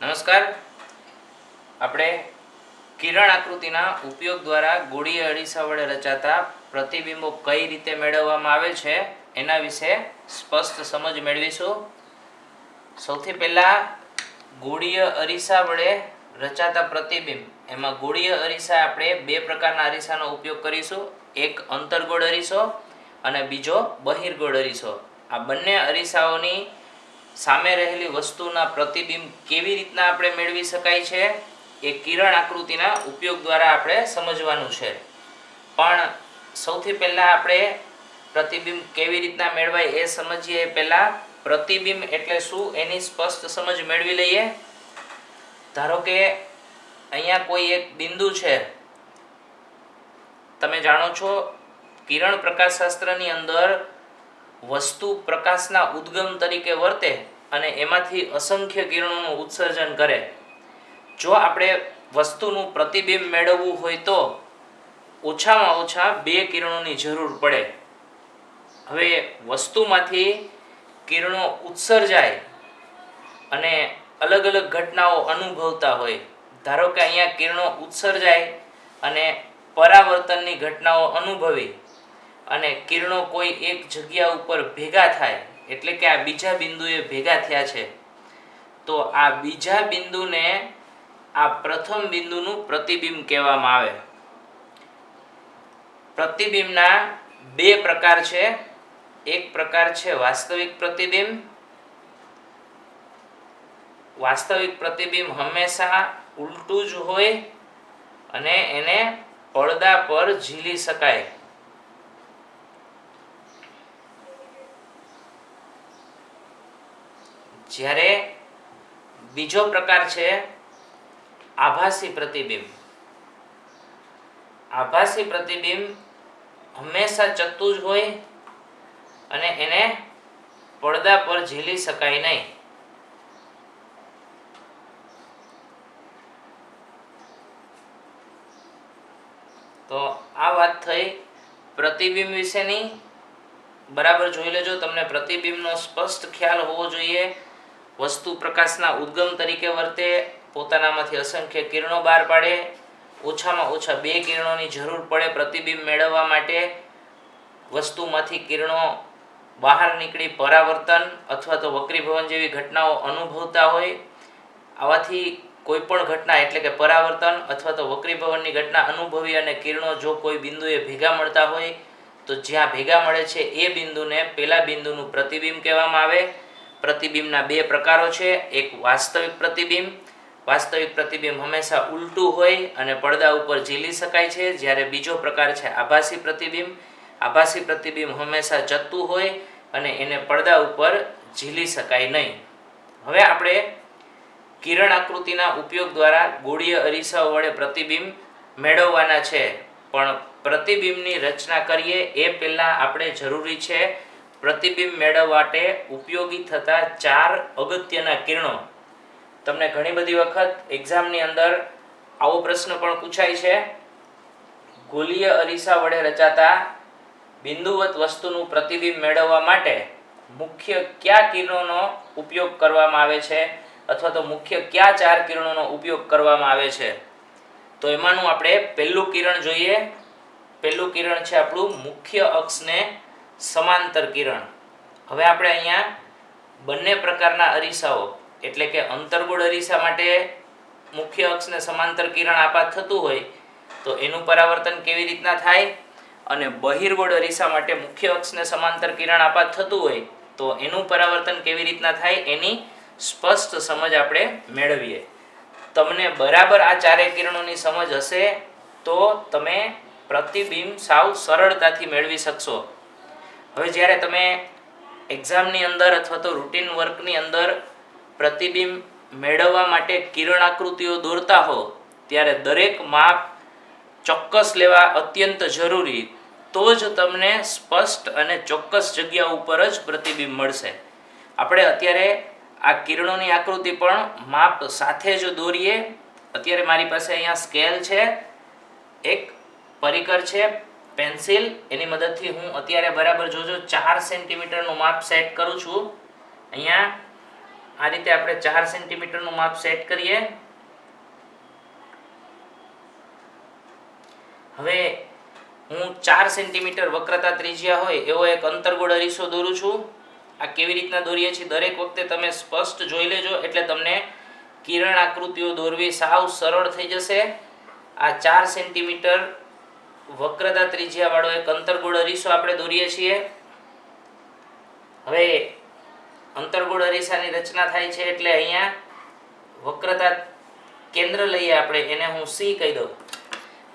નમસ્કાર. આપણે કિરણ આકૃતિના ઉપયોગ દ્વારા ગોળીય અરીસા વડે રચાતા પ્રતિબિંબો કઈ રીતે મેળવવામાં આવે છે એના વિશે સ્પષ્ટ સમજ મેળવીશું. સૌથી પહેલા ગોળીય અરીસા વડે રચાતા પ્રતિબિંબ, એમાં ગોળીય અરીસા આપણે બે પ્રકારના અરીસાનો ઉપયોગ કરીશું. એક અંતર્ગોળ અરીસો અને બીજો બહિર્ગોળ અરીસો. આ બંને અરીસાઓની સામે રહેલી વસ્તુના પ્રતિબિંબ કેવી રીતના આપણે મેળવી શકાય છે એ કિરણ આકૃતિના ઉપયોગ દ્વારા આપણે સમજવાનું છે. પણ સૌથી પહેલાં આપણે પ્રતિબિંબ કેવી રીતના મેળવાય એ સમજીએ. પહેલાં પ્રતિબિંબ એટલે શું એની સ્પષ્ટ સમજ મેળવી લઈએ. ધારો કે અહીંયા કોઈ એક બિંદુ છે. તમે જાણો છો કિરણ પ્રકાશશાસ્ત્રની અંદર વસ્તુ પ્રકાશના ઉદ્ગમ તરીકે વર્તે અને એમાંથી અસંખ્ય કિરણોનું ઉત્સર્જન કરે. જો આપણે વસ્તુનું પ્રતિબિંબ મેળવવું હોય તો ઓછામાં ઓછા બે કિરણોની જરૂર પડે. હવે વસ્તુમાંથી કિરણો ઉત્સર્જાય અને અલગ અલગ ઘટનાઓ અનુભવતા હોય. ધારો કે અહીંયા કિરણો ઉત્સર્જાય અને પરાવર્તનની ઘટનાઓ અનુભવી અને કિરણો કોઈ એક જગ્યા ઉપર ભેગા થાય, એટલે કે આ બીજા બિંદુએ ભેગા થયા છે, તો આ બીજા બિંદુને આ પ્રથમ બિંદુનું પ્રતિબિંબ કહેવામાં આવે. પ્રતિબિંબના બે પ્રકાર છે. એક પ્રકાર છે વાસ્તવિક પ્રતિબિંબ. વાસ્તવિક પ્રતિબિંબ હંમેશા ઉલટું જ હોય અને એને પડદા પર ઝીલી શકાય. જ્યારે બીજો પ્રકાર છે આભાસી પ્રતિબિંબ. આભાસી પ્રતિબિંબ હંમેશા ચત્તુ જ હોય અને એને પડદા પર ઝીલી શકાય નહીં. તો આ વાત થઈ પ્રતિબિંબ વિશેની. બરાબર જોઈ લેજો. તમને પ્રતિબિંબનો સ્પષ્ટ ખ્યાલ હોવો જોઈએ. વસ્તુ પ્રકાશના ઉદ્ગમ તરીકે વર્તે, પોતાનામાંથી અસંખ્ય કિરણો બહાર પાડે, ઓછામાં ઓછા બે કિરણોની જરૂર પડે પ્રતિબિંબ મેળવવા માટે. વસ્તુમાંથી કિરણો બહાર નીકળી પરાવર્તન અથવા તો વક્રીભવન જેવી ઘટનાઓ અનુભવતા હોય. આવાથી કોઈ પણ ઘટના એટલે કે પરાવર્તન અથવા તો વક્રીભવનની ઘટના અનુભવી અને કિરણો જો કોઈ બિંદુએ ભેગા મળતા હોય તો જ્યાં ભેગા મળે છે એ બિંદુને પેલા બિંદુનું પ્રતિબિંબ કહેવામાં આવે. પ્રતિબિંબના બે પ્રકારો છે. એક વાસ્તવિક પ્રતિબિંબ. વાસ્તવિક પ્રતિબિંબ હંમેશા ઉલટું હોય અને પડદા ઉપર ઝીલી શકાય છે. જ્યારે બીજો પ્રકાર છે આભાસી પ્રતિબિંબ. આભાસી પ્રતિબિંબ હંમેશા ચત્તુ હોય અને એને પડદા ઉપર ઝીલી શકાય નહીં. હવે આપણે કિરણ આકૃતિના ઉપયોગ દ્વારા ગોળીય અરીસાઓ વડે પ્રતિબિંબ મેળવવાના છે. પણ પ્રતિબિંબની રચના કરીએ એ પહેલાં આપણે જરૂરી છે પ્રતિબિંબ મેળવવા માટે ઉપયોગી થતા 4 અગત્યના કિરણો. તમને ઘણી બધી વખત એક્ઝામની અંદર આવો પ્રશ્ન પણ પૂછાય છે. ગોળીય અરીસા વડે રચાતા બિંદુવત વસ્તુનું પ્રતિબિંબ મેળવવા માટે મુખ્ય કયા કિરણોનો ઉપયોગ કરવામાં આવે છે અથવા તો મુખ્ય કયા 4 કિરણોનો ઉપયોગ કરવામાં આવે છે. તો એમાંનું આપણે પહેલું કિરણ જોઈએ. પહેલું કિરણ છે આપણું મુખ્ય અક્ષને સમાંતર કિરણ. હવે આપણે અહીંયા બંને પ્રકારના અરીસાઓ એટલે કે અંતર્ગોળ અરીસા માટે મુખ્ય અક્ષને સમાંતર કિરણ આપાત થતું હોય તો એનું પરાવર્તન કેવી રીતના થાય, અને બહિર્ગોળ અરીસા માટે મુખ્ય અક્ષને સમાંતર કિરણ આપાત થતું હોય તો એનું પરાવર્તન કેવી રીતના થાય એની સ્પષ્ટ સમજ આપણે મેળવીએ. તમને બરાબર આ ચારે કિરણોની સમજ હશે તો તમે પ્રતિબિંબ સાવ સરળતાથી મેળવી શકશો. હવે જ્યારે તમે એક્ઝામની અંદર અથવા તો રૂટીન વર્કની અંદર પ્રતિબિંબ મેળવવા માટે કિરણ આકૃતિઓ દોરતા હો ત્યારે દરેક માપ ચોક્કસ લેવા અત્યંત જરૂરી. તો જ તમને સ્પષ્ટ અને ચોક્કસ જગ્યા ઉપર જ પ્રતિબિંબ મળશે. આપણે અત્યારે આ કિરણોની આકૃતિ પણ માપ સાથે જ દોરીએ. અત્યારે મારી પાસે અહીંયા સ્કેલ છે, એક પરિકર છે પેન્સિલ, એની મદદથી હું અત્યારે બરાબર જોજો 4 સેન્ટીમીટરનું માપ સેટ કરું છું. અહીંયા આ રીતે આપણે 4 સેન્ટીમીટરનું માપ સેટ કરીએ. હવે હું 4 સેન્ટીમીટર વક્રતા ત્રિજ્યા હોય એવો એક અંતર્ગોળ અરીસો દોરું છું. આ કેવી રીતના દોરીએ છીએ દરેક વખતે તમે સ્પષ્ટ જોઈ લેજો, એટલે તમને કિરણ આકૃતિઓ દોરવી સાવ સરળ થઈ જશે. આ 4 સેન્ટીમીટર વક્રતા ત્રિજ્યા વાળો એક અંતર્ગોળ અરીસો આપણે દોરીએ છીએ. હવે અંતર્ગોળ અરીસાની રચના થાય છે એટલે અહીંયા વક્રતા કેન્દ્ર લઈએ આપણે, એને હું C કહી દઉં.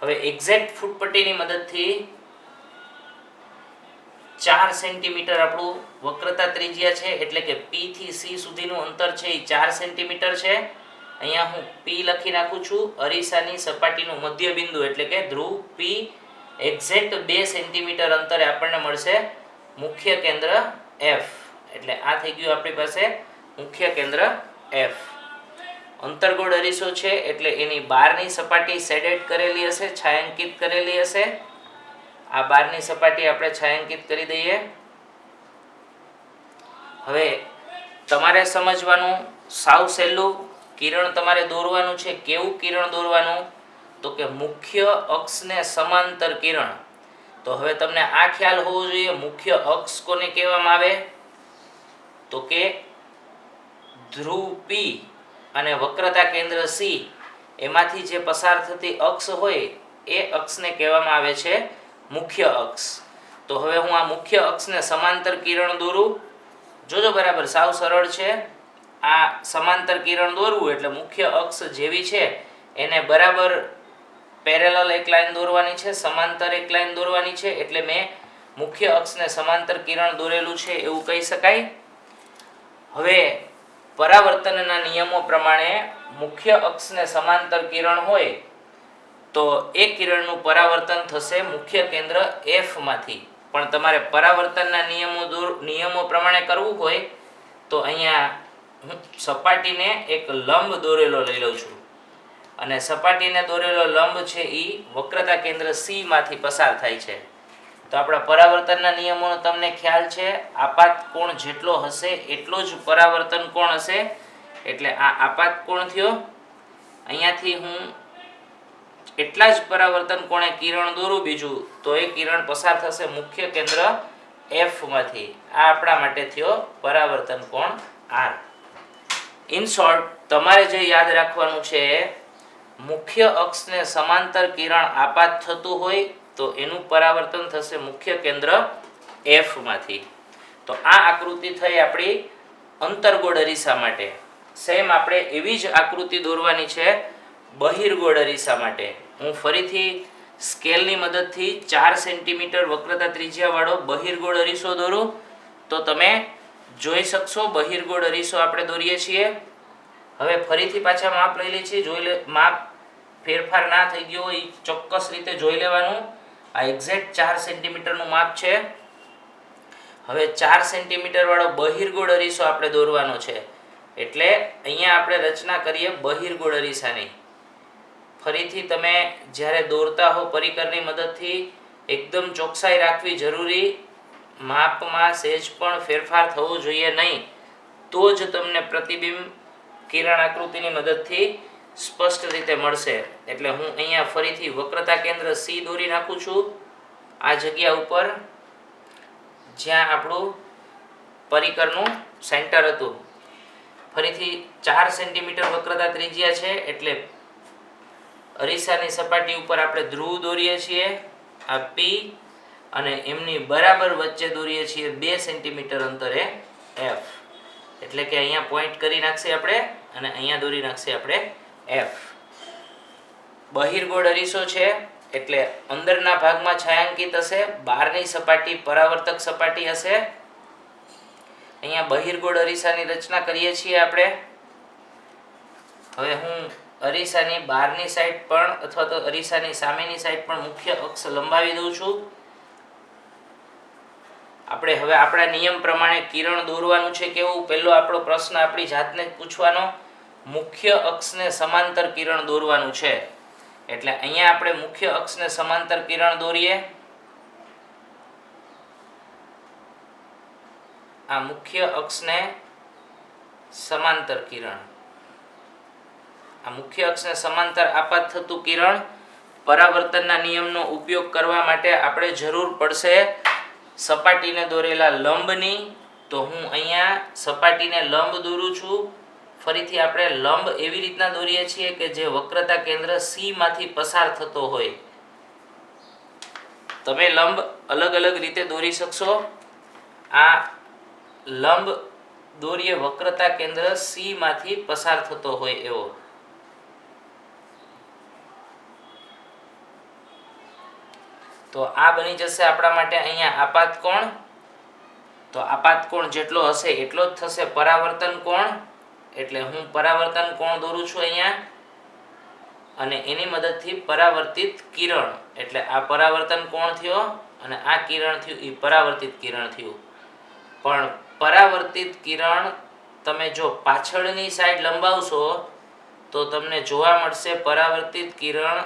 હવે એક્ઝેક્ટ ફૂટપટ્ટીની મદદથી 4 સેન્ટીમીટર આપણું વક્રતા ત્રિજ્યા છે, એટલે કે P થી C સુધીનું અંતર છે એ 4 સેન્ટીમીટર છે. અહીંયા હું P લખી નાખું છું. અરીસાની સપાટીનું મધ્ય બિંદુ એટલે કે ધ્રુવ P એક્ઝેક્ટ 2 સેન્ટીમીટર અંતરે આપણને મળશે મુખ્ય કેન્દ્ર F. એટલે આ થઈ ગયું આપણી પાસે મુખ્ય કેન્દ્ર F. અંતર્ગોળ અરીસો છે એટલે એની બહારની સપાટી શેડેડ કરેલી હશે, છાयांकित કરેલી હશે. આ બહારની સપાટી આપણે છાयांकित કરી દઈએ. હવે તમારે સમજવાનું સાવ સહેલું, કિરણ તમારે દોરવાનું છે. કેવું કિરણ દોરવાનું? તો કે મુખ્ય અક્ષને સમાંતર કિરણ. તો હવે તમને આ ખ્યાલ હોવો જોઈએ, મુખ્ય અક્ષ કોને કહેવામાં આવે? તો કે ધ્રુવ P અને વક્રતા કેન્દ્ર C એમાંથી જે પસાર થતી અક્ષ હોય એ અક્ષને કહેવામાં આવે છે મુખ્ય અક્ષ. તો હવે હું આ મુખ્ય અક્ષને સમાંતર કિરણ દોરું. જોજો બરાબર, સાવ સરળ છે. આ સમાંતર કિરણ દોરવું એટલે મુખ્ય અક્ષ જેવી છે એને બરાબર પેરેલલ એક લાઈન દોરવાની છે, સમાંતર એક લાઈન દોરવાની છે. એટલે મેં મુખ્ય અક્ષને સમાંતર કિરણ દોરેલું છે એવું કહી શકાય. હવે પરાવર્તનના નિયમો પ્રમાણે મુખ્ય અક્ષને સમાંતર કિરણ હોય તો એ કિરણનું પરાવર્તન થશે મુખ્ય કેન્દ્ર F માંથી. પણ તમારે પરાવર્તનના નિયમો પ્રમાણે કરવું હોય તો અહીંયા હું સપાટીને એક લંબ દોરેલો લઈ લઉં છું, અને સપાટીને દોરેલો લંબ છે એ વક્રતા કેન્દ્ર C માંથી પસાર થાય છે. તો આપણા પરાવર્તનના નિયમોનો તમને ખ્યાલ છે, આપાત કોણ જેટલો હશે એટલો જ પરાવર્તન કોણ હશે. એટલે આ આપાત કોણ થયો. અહીંયાથી હું એટલા જ પરાવર્તન કોણે કિરણ દોરું બીજું તો એ કિરણ પસાર થશે મુખ્ય કેન્દ્ર F માંથી. આ આપણા માટે થયો પરાવર્તન કોણ R. ઇન શોર્ટ તમારે જે યાદ રાખવાનું છે, મુખ્ય અક્ષને સમાંતર કિરણ આપાત થતું હોય તો એનું પરાવર્તન થશે મુખ્ય કેન્દ્ર F માંથી. તો આ આકૃતિ થઈ આપણી અંતર્ગોળ અરીસા માટે. સેમ આપણે એવી જ આકૃતિ દોરવાની છે બહિર્ગોળ અરીસા માટે. હું ફરીથી સ્કેલની મદદથી 4 સેન્ટીમીટર વક્રતા ત્રિજ્યા વાળો બહિર્ગોળ અરીસો દોરું તો તમે જોઈ શકશો બહિર્ગોળ અરીસો આપણે દોરીએ છીએ. હવે ફરીથી પાછા માપ લઈ લઈએ છીએ. માપ ફેરફાર ના થઈ ગયો હોય ચોક્કસ રીતે જોઈ લેવાનું. આ એક્ઝેક્ટ 4 સેન્ટીમીટરનું માપ છે. હવે 4 સેન્ટીમીટર વાળો બહિર્ગોળ અરીસો આપણે દોરવાનો છે. એટલે અહીંયા આપણે રચના કરીએ બહિર્ગોળ અરીસાની. ફરીથી તમે જ્યારે દોરતા હો પરિકરની મદદથી એકદમ ચોકસાઈ રાખવી જરૂરી. માપમાં સહેજ પણ ફેરફાર થવો જોઈએ નહીં, તો જ તમને પ્રતિબિંબ કિરણ આકૃતિની મદદથી સ્પષ્ટ રીતે મળશે. એટલે હું અહીંયા ફરીથી વક્રતા કેન્દ્ર C દોરી નાખું છું આ જગ્યા ઉપર જ્યાં આપણું પરિકરનું સેન્ટર હતું. ફરીથી 4 સેન્ટીમીટર વક્રતા ત્રિજ્યા છે એટલે અરીસાની સપાટી ઉપર આપણે ધ્રુવ દોરીએ છીએ આ P, અને એમની બરાબર વચ્ચે દોરીએ છીએ 2 સેન્ટીમીટર અંતરે F. એટલે કે અહીંયા પોઈન્ટ કરી નાખશે આપણે અને અહીંયા દોરી નાખશે આપણે F. બહિર્ગોળ અરીસો છે એટલે અંદરના ભાગમાં છાयांकित હશે, બહારની સપાટી પરાવર્તક સપાટી હશે. અહીંયા બહિર્ગોળ અરીસાની રચના કરીએ છીએ આપણે. હવે હું અરીસાની બહારની સાઈડ પણ અથવા તો અરીસાની સામેની સાઈડ પણ મુખ્ય અક્ષ લંબાવી દઉં છું. આપણે હવે આપણા નિયમ પ્રમાણે કિરણ દોરવાનું છે કેવું. પહેલો આપણો પ્રશ્ન આપણી જાતને જ પૂછવાનો, મુખ્ય અક્ષને સમાંતર કિરણ દોરવાનું છે. એટલે અહીંયા આપણે મુખ્ય અક્ષને સમાંતર કિરણ દોરીએ. આ મુખ્ય અક્ષને સમાંતર કિરણ. આ મુખ્ય અક્ષને સમાંતર આપાત થતું કિરણ પરાવર્તનના નિયમનો ઉપયોગ કરવા માટે આપણે જરૂર પડશે સપાટીને દોરેલા લંબની. તો હું અહીંયા સપાટીને લંબ દોરું છું. ફરીથી આપણે લંબ એવી રીતના દોરીએ છીએ કે જે વક્રતા કેન્દ્ર C માંથી પસાર થતો હોય. તમે લંબ અલગ અલગ રીતે દોરી શકશો. આ લંબ દોરીએ વક્રતા કેન્દ્ર C માંથી પસાર થતો હોય એવો. તો આ બની જશે આપણા માટે અહીંયા આપાત કોણ. તો આપાત કોણ જેટલો હશે એટલો જ થશે પરાવર્તન કોણ. એટલે હું પરાવર્તન કોણ દોરું છું અહીંયા, અને એની મદદથી પરાવર્તિત કિરણ, એટલે આ પરાવર્તન કોણ થયો અને આ કિરણ થયું એ પરાવર્તિત કિરણ થયું. પણ પરાવર્તિત કિરણ તમે જો પાછળની સાઈડ લંબાવશો તો તમને જોવા મળશે પરાવર્તિત કિરણ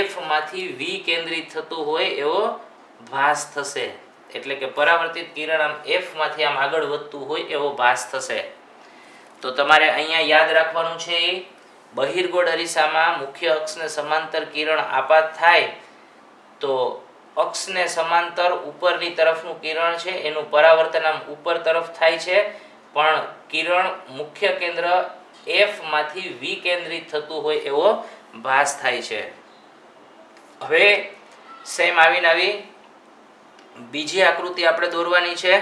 F માંથી વિકેન્દ્રિત થતું હોય એવો ભાસ થશે. એટલે કે પરાવર્તિત કિરણ આમ F માંથી આમ આગળ વધતું હોય એવો ભાસ થશે. તો તમારે અહીંયા યાદ રાખવાનું છે બહિર્ગોળ અરીસામાં મુખ્ય અક્ષને સમાંતર કિરણ આપાત થાય તો અક્ષને સમાંતર ઉપરની તરફનું કિરણ છે એનું પરાવર્તન આમ ઉપર તરફ થાય છે, પણ કિરણ મુખ્ય કેન્દ્ર F માંથી વિકેન્દ્રિત થતું હોય એવો ભાસ થાય છે. હવે સેમ આવી બીજી આકૃતિ આપણે દોરવાની છે.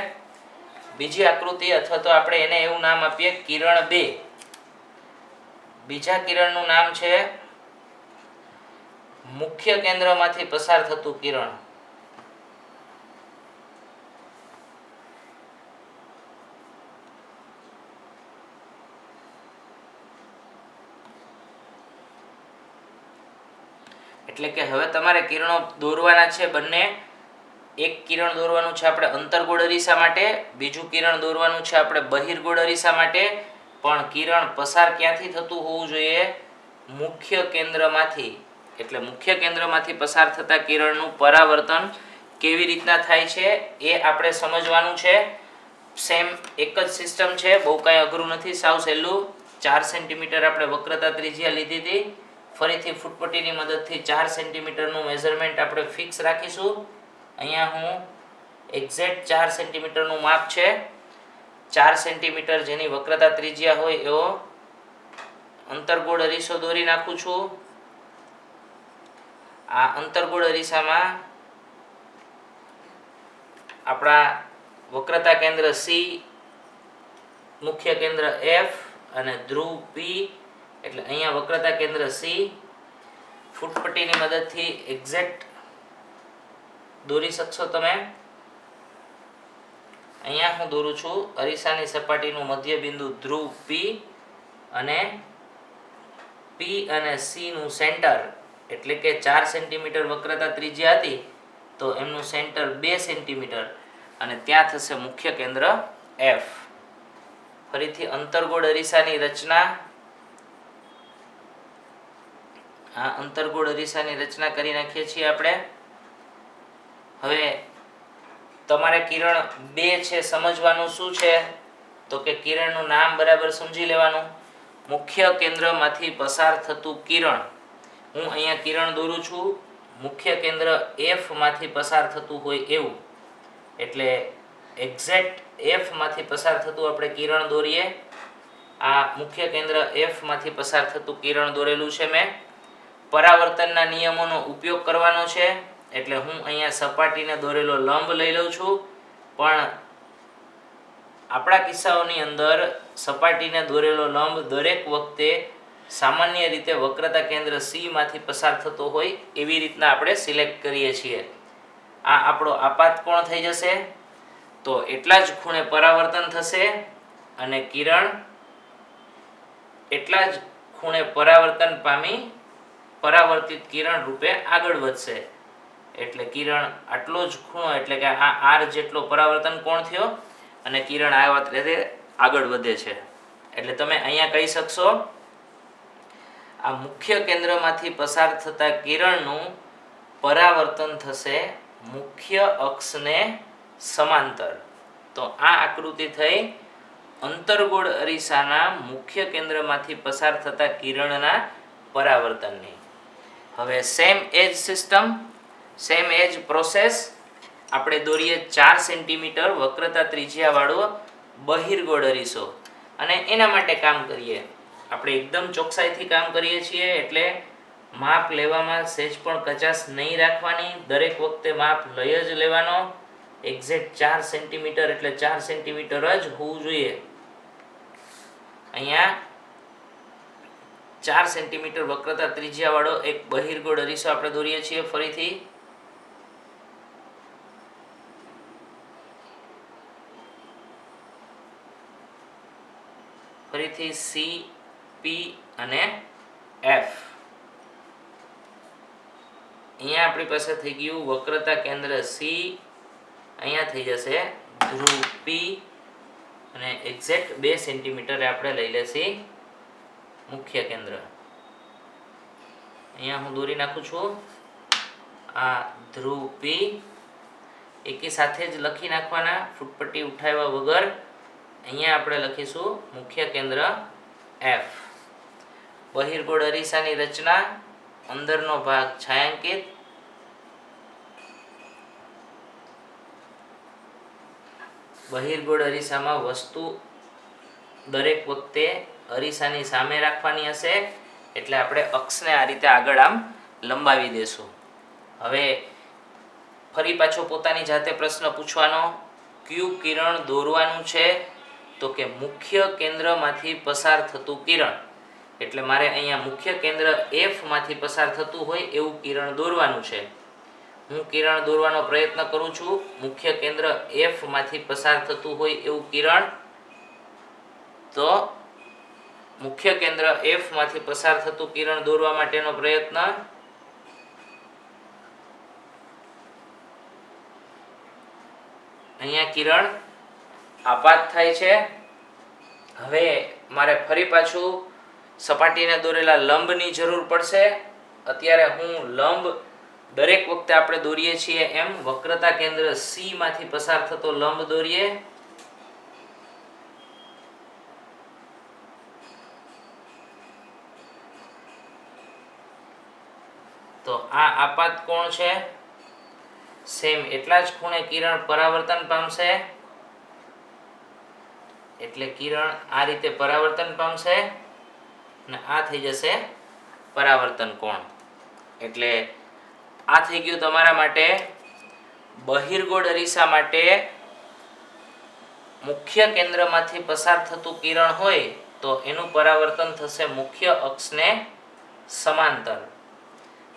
બીજી આકૃતિ અથવા તો આપણે એને એવું નામ આપીએ કિરણ 2. બીજા કિરણનું નામ છે મુખ્ય કેન્દ્રમાંથી પસાર થતું કિરણ. એટલે કે હવે તમારે કિરણો દોરવાના છે બંને. એક કિરણ દોરવાનું છે આપણે અંતર્ગોળ અરીસા માટે, બીજું કિરણ દોરવાનું છે આપણે બહિર્ગોળ અરીસા માટે. પણ કિરણ પસાર ક્યાંથી થતું હોવું જોઈએ? મુખ્ય કેન્દ્રમાંથી. એટલે મુખ્ય કેન્દ્રમાંથી પસાર થતા કિરણનું પરાવર્તન કેવી રીતના થાય છે એ આપણે સમજવાનું છે. સેમ એક જ સિસ્ટમ છે, બહુ કાંઈ અઘરું નથી, સાવ સહેલું. 4 સેન્ટીમીટર આપણે વક્રતા ત્રિજ્યા લીધી હતી. ફરીથી ફૂટપટ્ટીની મદદથી 4 સેન્ટીમીટરનું મેઝરમેન્ટ આપણે ફિક્સ રાખીશું. અહીંયા હું એક્ઝેક્ટ 4 સેન્ટીમીટરનું માપ છે. 4 સેન્ટીમીટર જેની વક્રતા ત્રિજ્યા હોય એવો અંતર્ગોળ અરીસો દોરી નાખું છું. આ અંતર્ગોળ અરીસામાં આપણા વક્રતા કેન્દ્ર C, મુખ્ય કેન્દ્ર F અને ધ્રુવ P. એટલે અહીંયા વક્રતા કેન્દ્ર C ફૂટપટ્ટીની મદદથી એક્ઝેક્ટ દોરી શકશો તમે. અહીંયા હું દોરું છું અરીસાની સપાટીનું મધ્ય બિંદુ ધ્રુવ P અને P અને C નું સેન્ટર, એટલે કે 4 સેન્ટીમીટર વક્રતા ત્રિજ્યા હતી તો એમનું સેન્ટર 2 સેન્ટીમીટર અને ત્યાં થશે મુખ્ય કેન્દ્ર F. ફરીથી અંતર્ગોળ અરીસાની રચના. આ અંતર્ગોળ અરીસાની રચના કરી નાખીએ છીએ આપણે. હવે તમારે કિરણ 2 છે સમજવાનું શું છે તો કે કિરણનું નામ બરાબર સમજી લેવાનું. મુખ્ય કેન્દ્રમાંથી પસાર થતું કિરણ. હું અહીંયા કિરણ દોરું છું મુખ્ય કેન્દ્ર F માંથી પસાર થતું હોય એવું. એટલે એક્ઝેક્ટ F માંથી પસાર થતું આપણે કિરણ દોરીએ. આ મુખ્ય કેન્દ્ર F માંથી પસાર થતું કિરણ દોરેલું છે મેં. પરાવર્તનના નિયમોનો ઉપયોગ કરવાનો છે, એટલે હું અહીંયા સપાટીને દોરેલો લંબ લઈ લઉં છું. પણ આપણા કિસ્સાઓની અંદર સપાટીને દોરેલો લંબ દરેક વખતે સામાન્ય રીતે વક્રતા કેન્દ્ર C માંથી પસાર થતો હોય એવી રીતના આપણે સિલેક્ટ કરીએ છીએ. આ આપણો આપાત કોણ થઈ જશે. તો એટલા જ ખૂણે પરાવર્તન થશે અને કિરણ એટલા જ ખૂણે પરાવર્તન પામી પરાવર્તિત કિરણ રૂપે આગળ વધશે. એટલે કિરણ આટલો જ ખૂણો, એટલે કે આ R જેટલો પરાવર્તન કોણ થયો અને કિરણ આ રીતે આગળ વધે છે. એટલે તમે અહીંયા કહી શકશો આ મુખ્ય કેન્દ્રમાંથી પસાર થતા કિરણનું પરાવર્તન થશે મુખ્ય અક્ષને સમાંતર. તો આ આકૃતિ થઈ અંતર્ગોળ અરીસાના મુખ્ય કેન્દ્રમાંથી પસાર થતા કિરણના પરાવર્તનની. હવે સેમ એજ સિસ્ટમ, સેમ એજ પ્રોસેસ આપણે દોરીએ 4 સેન્ટીમીટર વક્રતા ત્રિજ્યાવાળો બહિર્ગોળ અરીસો અને એના માટે કામ કરીએ. આપણે એકદમ ચોકસાઈથી કામ કરીએ છીએ એટલે માપ લેવામાં સહેજ પણ કચાશ નહીં રાખવાની. દરેક વખતે માપ લઈ જ લેવાનો. એક્ઝેક્ટ 4 સેન્ટીમીટર એટલે 4 સેન્ટીમીટર જ હોવું જોઈએ. અહીંયા 4 સેન્ટીમીટર વક્રતા ત્રિજ્યાવાળો એક બહિર્ગોળ અરીસો આપણે દોરીએ છીએ. ફરીથી સી, પી અને એફ. અહીંયા આપણી પાસે થઈ ગયું વક્રતા કેન્દ્ર સી, અહીંયા થઈ જશે ધ્રુવ પી અને એક્ઝેક્ટ 2 સેન્ટીમીટરે આપણે લઈ લેશી મુખ્ય કેન્દ્ર. અહીંયા હું દોરી નાખું છું આ ધ્રુવ પી. એકી સાથે જ લખી નાખવાના, ફૂટપટ્ટી ઉઠાવ્યા વગર. અહીંયા આપણે લખીશું મુખ્ય કેન્દ્ર એફ. બહિર્ગોળ અરીસાની રચના, અંદરનો ભાગ છાંયાંકિત, બહિર્ગોળ અરીસામાં વસ્તુ દરેક વખતે અરીસાની સામે રાખવાની હશે એટલે આપણે અક્ષને આ રીતે આગળ આમ લંબાવી દેશું. હવે ફરી પાછો પોતાની જાતે પ્રશ્ન પૂછવાનો, કયું કિરણ દોરવાનું છે? તો કે મુખ્ય કેન્દ્રમાંથી પસાર થતું કિરણ. એટલે મારે અહીંયા મુખ્ય કેન્દ્ર એફ માંથી પસાર થતું હોય એવું કિરણ દોરવાનું છે. હું કિરણ દોરવાનો પ્રયત્ન કરું છું. મુખ્ય કેન્દ્ર એફ માંથી પસાર થતું હોય એવું કિરણ. તો મુખ્ય કેન્દ્ર એફ માંથી પસાર થતું કિરણ દોરવા માટેનો પ્રયત્ન. અહીંયા કિરણ આપાત થાય છે. હવે મારે ફરી પાછું સપાટીને દોરેલા લંબની જરૂર પડશે. અત્યારે હું લંબ દરેક વખતે આપણે દોરીએ છીએ એમ વક્રતા કેન્દ્ર સી માંથી પસાર થતો લંબ દોરીએ. તો આ આપાત કોણ છે? સેમ એટલા જ ખૂણે કિરણ પરાવર્તન પામશે. એટલે કિરણ આ રીતે પરાવર્તન પામશે અને આ થઈ જશે પરાવર્તન કોણ. એટલે આ થઈ ગયું તમારા માટે બહિર્ગોળ અરીસા માટે મુખ્ય કેન્દ્રમાંથી પસાર થતું કિરણ હોય તો એનું પરાવર્તન થશે મુખ્ય અક્ષને સમાંતર.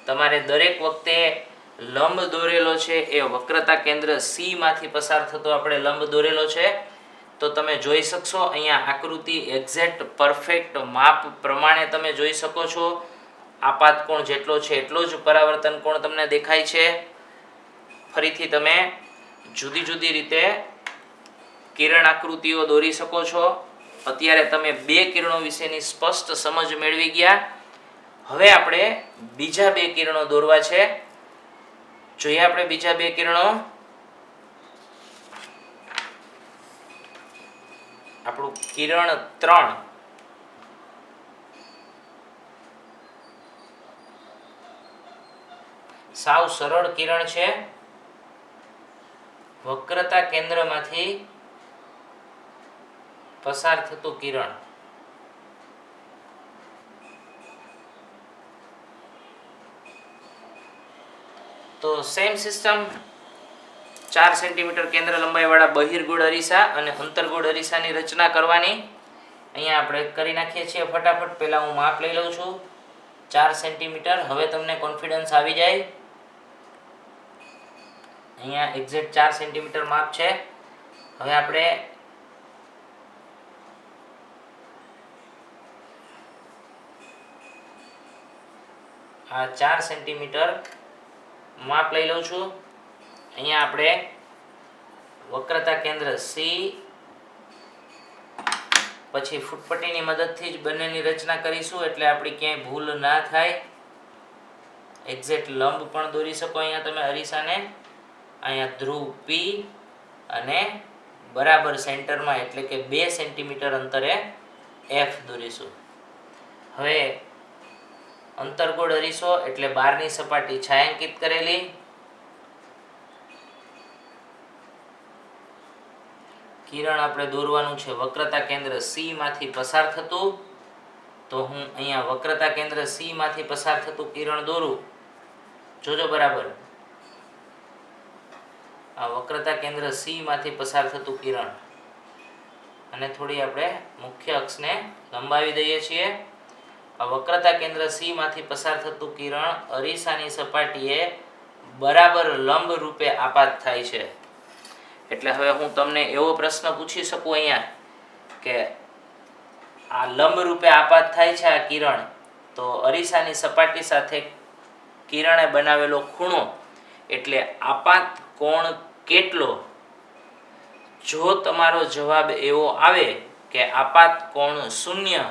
તમારે દરેક વખતે લંબ દોરેલો છે એ વક્રતા કેન્દ્ર સી માંથી પસાર થતો આપણે લંબ દોરેલો છે. તો તમે જોઈ શકશો અહીંયા આકૃતિ એક્ઝેક્ટ પરફેક્ટ માપ પ્રમાણે તમે જોઈ શકો છો. આપાત કોણ જેટલો છે એટલો જ પરાવર્તન કોણ તમને દેખાય છે. ફરીથી તમે જુદી જુદી રીતે કિરણ આકૃતિઓ દોરી શકો છો. અત્યારે તમે બે કિરણો વિશેની સ્પષ્ટ સમજ મેળવી ગયા. હવે આપણે બીજા બે કિરણો દોરવા છે. જોઈએ આપણે બીજા બે કિરણો. આપણું કિરણ 3 સાવ સરળ કિરણ છે. વક્રતા કેન્દ્રમાંથી પસાર થતું કિરણ. તો સેમ સિસ્ટમ 4 સેન્ટીમીટર કેન્દ્ર લંબાઈવાળા બહિર્ગોળ અરીસા અને અંતર્ગોળ અરીસાની રચના કરવાની. અહીંયા આપણે કરી નાખીએ છીએ ફટાફટ. પહેલાં હું માપ લઈ લઉં છું 4 સેન્ટીમીટર. હવે તમને કોન્ફિડન્સ આવી જાય. અહીંયા એક્ઝેક્ટ 4 સેન્ટીમીટર માપ છે. હવે આપણે આ 4 સેન્ટીમીટર માપ લઈ લઉં છું. અહીંયા આપણે વક્રતા કેન્દ્ર સી પછી ફૂટપટ્ટીની મદદથી જ બંનેની રચના કરીશું એટલે આપણી ક્યાંય ભૂલ ના થાય. એક્ઝેક્ટ લંબ પણ દોરી શકો અહીંયા તમે અરીસાને. અહીંયા ધ્રુવ પી અને બરાબર સેન્ટરમાં એટલે કે 2 સેન્ટીમીટર અંતરે એફ દોરીશું. હવે અંતર્ગોળ અરીસો એટલે બહારની સપાટી છાयांकित કરેલી. કિરણ આપણે દોરવાનું છે વક્રતા કેન્દ્ર સી માંથી પસાર થતું. તો હું અહીંયા વક્રતા કેન્દ્ર સી માંથી પસાર થતું કિરણ દોરું. જોજો બરાબર, આ વક્રતા કેન્દ્ર સી માંથી પસાર થતું કિરણ, અને થોડી આપણે મુખ્ય અક્ષને લંબાવી દઈએ છીએ. આ વક્રતા કેન્દ્ર સી માંથી પસાર થતું કિરણ અરીસાની સપાટીએ બરાબર લંબ રૂપે આપાત થાય છે. એટલે હવે હું તમને એવો પ્રશ્ન પૂછી શકું અહીંયા કે આ લંબ રૂપે આપાત થાય છે આ કિરણ, તો અરીસાની સપાટી સાથે કિરણે બનાવેલો ખૂણો એટલે આપાત કોણ કેટલો? જો તમારો જવાબ એવો આવે કે આપાત કોણ 0,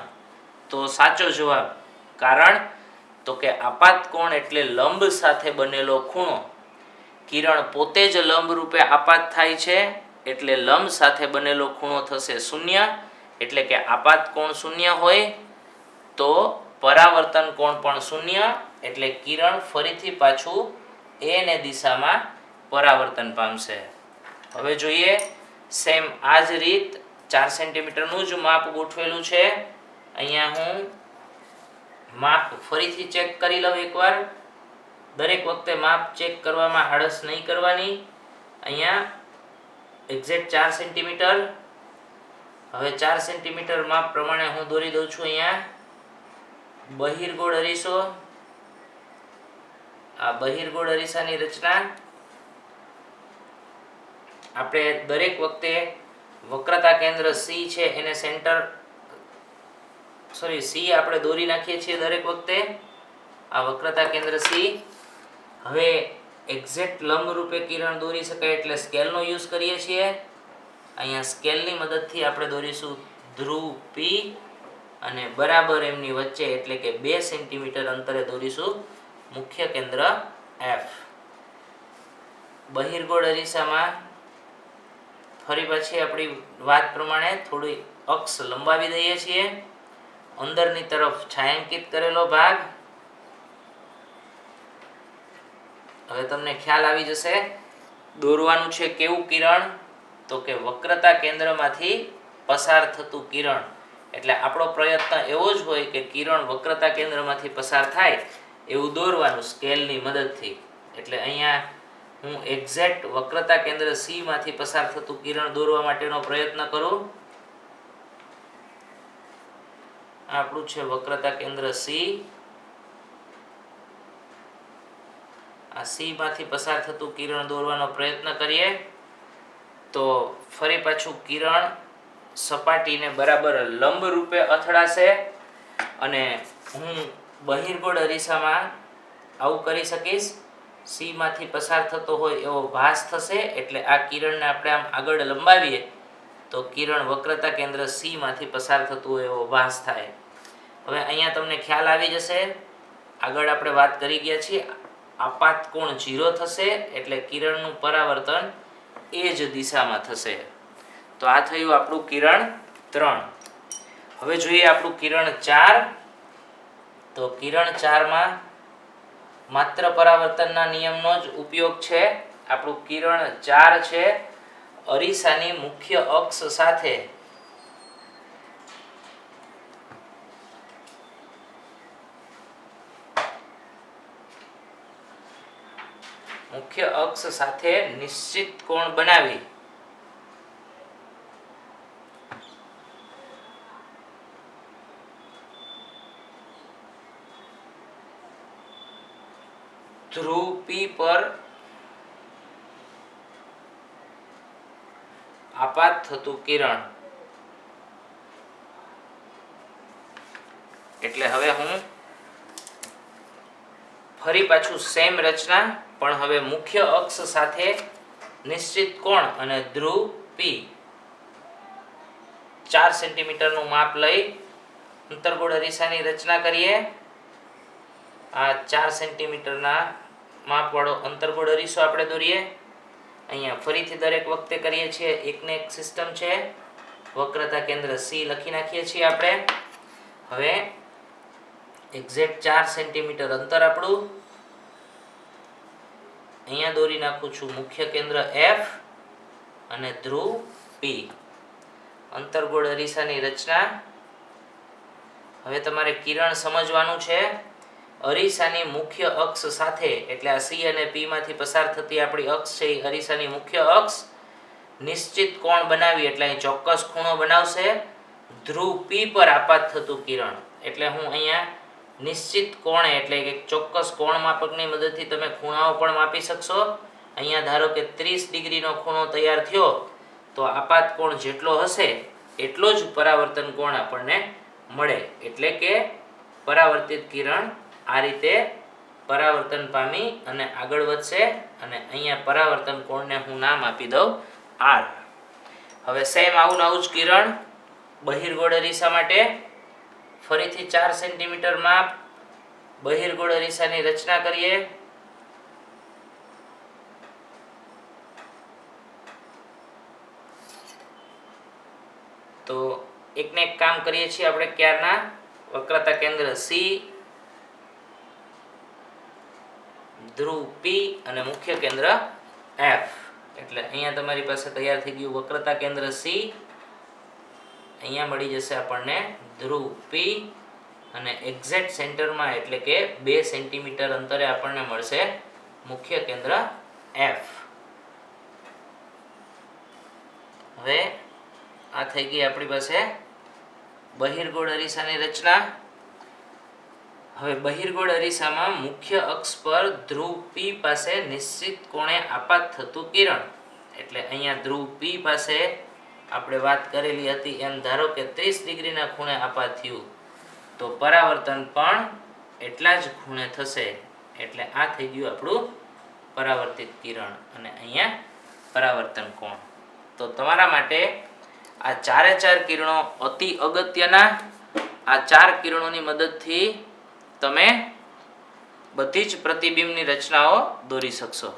તો સાચો જવાબ. કારણ તો કે આપાત કોણ એટલે લંબ સાથે બનેલો ખૂણો. કિરણ પોતે જ લંબ રૂપે આપાત થાય છે એટલે લંબ સાથે બનેલો ખૂણો થશે 0. એટલે કે આપાત કોણ 0 હોય તો પરાવર્તન કોણ પણ 0. એટલે કિરણ ફરીથી પાછું એ ને દિશામાં પરાવર્તન પામશે. હવે જોઈએ સેમ આ જ રીત 4 સેન્ટીમીટરનું જ માપ ગોઠવેલું છે. અહીંયા હું માપ ફરીથી ચેક કરી લઉં એકવાર. દરેક વખતે માપ ચેક કરવામાં આળસ નહીં કરવાની. અહીંયા એક્ઝેક્ટ 4 સેન્ટીમીટર. હવે 4 સેન્ટીમીટર માપ પ્રમાણે હું દોરી દઉં છું અહીંયા બહિર્ગોળ અરીસો. આ બહિર્ગોળ અરીસાની રચના આપણે દરેક વખતે વક્રતા કેન્દ્ર સી છે એને સી આપણે દોરી નાખીએ છીએ દરેક વખતે. આ વક્રતા કેન્દ્ર સી. હવે એક્ઝેક્ટ લંબ રૂપે કિરણ દોરી શકાય એટલે સ્કેલનો યુઝ કરીએ છીએ. અહીંયા સ્કેલની મદદથી આપણે દોરીશું ધ્રુવ પી અને બરાબર એમની વચ્ચે એટલે કે 2 સેન્ટીમીટર અંતરે દોરીશું મુખ્ય કેન્દ્ર એફ. બહિર્ગોળ અરીસામાં ફરી પાછી આપણી વાત પ્રમાણે થોડી અક્ષ લંબાવી દઈએ છીએ. અંદરની તરફ છાयांकित કરેલો ભાગ. હવે તમને ખ્યાલ આવી જશે દોરવાનું છે કેવું કિરણ, તો કે વક્રતા કેન્દ્રમાંથી પસાર થતું કિરણ. એટલે આપણો પ્રયત્ન એવો જ હોય કે કિરણ વક્રતા કેન્દ્રમાંથી પસાર થાય એવું દોરવાનું સ્કેલની મદદથી. એટલે અહીંયા હું એક્ઝેક્ટ વક્રતા કેન્દ્ર સી માંથી પસાર થતું કિરણ દોરવા માટેનો પ્રયત્ન કરું. આપણું છે વક્રતા કેન્દ્ર સી. આ સી માંથી પસાર થતું કિરણ દોરવાનો પ્રયત્ન કરીએ તો ફરી પાછું કિરણ સપાટીને બરાબર લંબ રૂપે અથડાશે અને હું બહિર્ગોળ અરીસામાં આવું કરી શકીશ. સી માંથી પસાર થતો હોય એવો ભાસ થશે. એટલે આ કિરણને આપણે આમ આગળ લંબાવીએ તો કિરણ વક્રતા કેન્દ્ર સી માંથી પસાર થતું હોય એવો ભાસ થાય. હવે અહીંયા તમને ખ્યાલ આવી જશે. આગળ આપણે વાત કરી ગયા છીએ આપાત કોણ 0 થશે એટલે કિરણનું પરાવર્તન એ જ દિશામાં થશે. તો આ થયું આપણું કિરણ 3. હવે જોઈએ આપણું કિરણ 4. તો કિરણ 4 માં માત્ર પરાવર્તનના નિયમનો જ ઉપયોગ છે. આપણું કિરણ 4 છે અરીસાની મુખ્ય અક્ષ સાથે નિશ્ચિત કોણ બનાવી ધ્રુવ પી પર આપાત થતું કિરણ. એટલે હવે હું ફરી પાછું સેમ રચના પણ હવે મુખ્ય અક્ષ સાથે નિશ્ચિત કોણ અને ધ્રુવ પી 4 સેન્ટીમીટરનું માપ લઈ અંતર્ગોળ અરીસાની રચના કરીએ. આ 4 સેન્ટીમીટરના માપવાળો અંતર્ગોળ અરીસો આપણે દોરીએ. અહીંયા ફરીથી દરેક વખતે કરીએ છીએ એકને એક સિસ્ટમ છે. વક્રતા કેન્દ્ર C લખી નાખીએ છીએ આપણે. હવે એક્ઝેક્ટ 4 સેન્ટીમીટર અંતર આપણું. અહીંયા દોરી નાખું છું મુખ્ય કેન્દ્ર F અને ધ્રુવ P. અંતર્ગોળ અરીસાની રચના. હવે તમારે કિરણ સમજવાનું છે. અરીસાની મુખ્ય અક્ષ સાથે, એટલે આ C અને P માંથી પસાર થતી આપણી અક્ષ છે એ અરીસાની મુખ્ય અક્ષ નિશ્ચિત કોણ બનાવી, એટલે અહીં ચોક્કસ ખૂણો બનાવશે. ધ્રુવ P પર આપાત થતું કિરણ, એટલે હું અહીંયા નિશ્ચિત કોણે એટલે કે ચોક્કસ કોણ માપકની મદદથી તમે ખૂણાઓ પણ માપી શકશો. અહીંયા ધારો કે 30 ડિગ્રીનો ખૂણો તૈયાર થયો તો આપાત કોણ જેટલો હશે એટલો જ પરાવર્તન કોણ આપણને મળે. એટલે કે પરાવર્તિત કિરણ આ રીતે પરાવર્તન પામી અને આગળ વધશે અને અહીંયા પરાવર્તન કોણને હું નામ આપી દઉં R. હવે સેમ આવું જ કિરણ બહિર્ગોળ અરીસા માટે ફરીથી 4 સેન્ટીમીટર માપ બહિર્ગોળ અરીસાની રચના કરીએ. તો એકને એક કામ કરીએ છીએ આપણે ક્યારના. વક્રતા કેન્દ્ર C, ધ્રુવ P અને મુખ્ય કેન્દ્ર F. એટલે અહીંયા તમારી પાસે તૈયાર થઈ ગયું વક્રતા કેન્દ્ર C. અહીંયા મળી જશે આપણને ધ્રુવ P અને એક્ઝેક્ટ સેન્ટરમાં એટલે કે 2 સેન્ટીમીટર અંતરે આપણને મળશે મુખ્ય કેન્દ્ર F. હવે આ થઈ ગઈ આપણી પાસે બહિર્ગોળ અરીસાની રચના. હવે બહિર્ગોળ અરીસામાં મુખ્ય અક્ષ પર ધ્રુવ P પાસે નિશ્ચિત કોણે આપાત થતું કિરણ, એટલે અહીંયા ધ્રુવ P પાસે આપણે વાત કરેલી હતી એમ ધારો કે 30 ડિગ્રીના ખૂણે આપાત થયું તો પરાવર્તન પણ એટલા જ ખૂણે થશે. એટલે આ થઈ ગયું આપણું પરાવર્તિત કિરણ અને અહીંયા પરાવર્તન કોણ. તો તમારા માટે આ 4 કિરણો અતિ અગત્યના. આ 4 કિરણોની મદદથી તમે બધી જ પ્રતિબિંબની રચનાઓ દોરી શકશો.